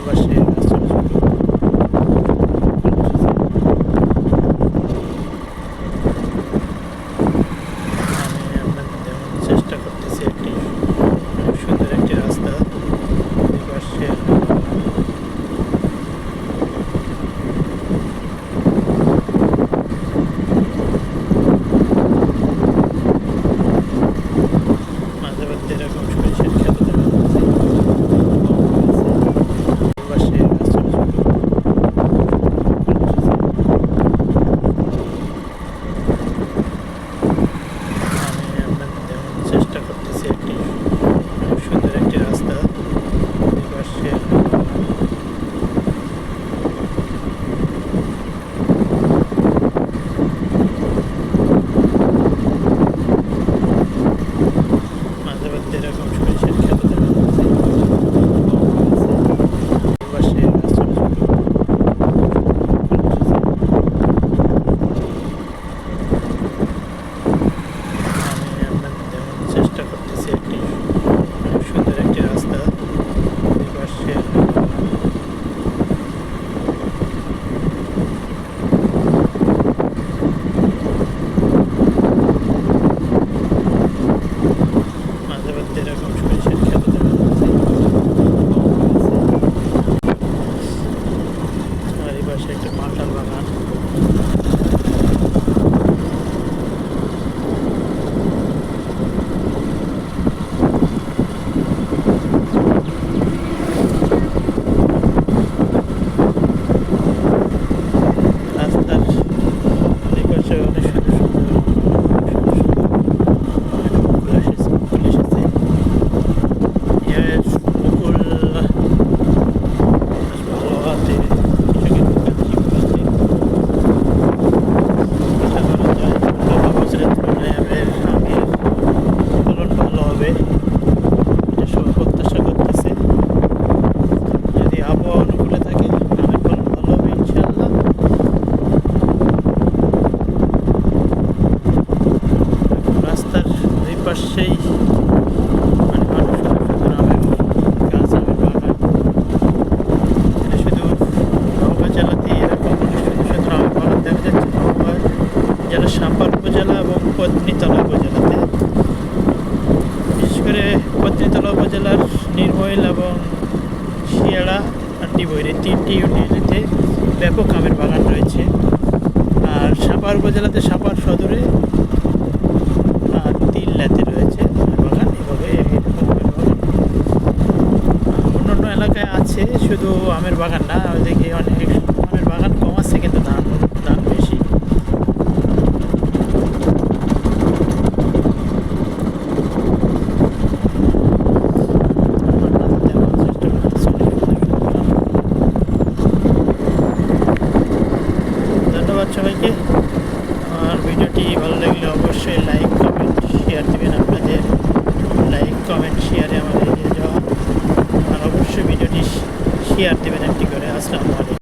পাশে ছোট আমি আপনাদের দেখানোর চেষ্টা করতেছি একটি সুন্দর একটি রাস্তা। এই পাশে মাঝে মধ্যে এরকম সরিষার খেত দেখা যাচ্ছে। এই পাশে ছোট আমি আপনাদের দেখানোর চেষ্টা করতেছি একটি সুন্দর একটি রাস্তা। এই পাশে মাঝে মধ্যে এরকম সরিষার খেত দেখা যাচ্ছে। এই পাশে ছোট আমি আপনাদের দেখানোর চেষ্টা করতেছি একটি সুন্দর একটি রাস্তা। এই পাশে মাঝে মধ্যে এরকম সরিষার খেত দেখা যাচ্ছে। আর এই পাশে একটা মালটার বাগান। রাস্তার এই পাশে অনেক সুন্দর সুন্দর ফুল এসেছে। এর মুকুল ভালো হাতে কৃষকের মুখে হাসি ফুটেছে। আশা করা যায় গত বছরের তুলনায় আমের ফলন ভালো হবে, এটা সবাই প্রত্যাশা করতেছে। যদি আবহাওয়া অনুকূলে থাকে আমের ফলন ভালো হবে ইনশাআল্লাহ। রাস্তার দুই পাশেই মানে মানুষ সুন্দর সুন্দর আমের গাছ, আমের বাগান। এটা শুধু নওগাঁ জেলাতেই এরকম অনেক সুন্দর সুন্দর আমের বাগান দেখা যাচ্ছে। নওগাঁ জেলার সাম্পার উপজেলা এবং পত্নীতলা উপজেলাতে, বিশেষ করে পত্নীতলা উপজেলার নির্মইল এবং শিয়াড়া আর ডিবইর এই তিনটি ইউনিয়নেতে ব্যাপক আমের বাগান রয়েছে। আর সাপার উপজেলাতে সাপার সদরে আর তিল্লাতে রয়েছে আমের বাগান। এভাবে এরকম আমের বাগান অন্যান্য এলাকায় আছে, শুধু আমের বাগান না, ওইদিকে অনেক আমের বাগান কম আছে কিন্তু ধান বেশি। ধন্যবাদ সবাইকে। আমার ভিডিওটি ভালো লাগলে অবশ্যই লাইক কমেন্ট শেয়ার দেবেন। আপনাদের লাইক কমেন্ট শেয়ারে আমার এগিয়ে যাওয়া, আর অবশ্যই ভিডিওটি শেয়ার দেবেন।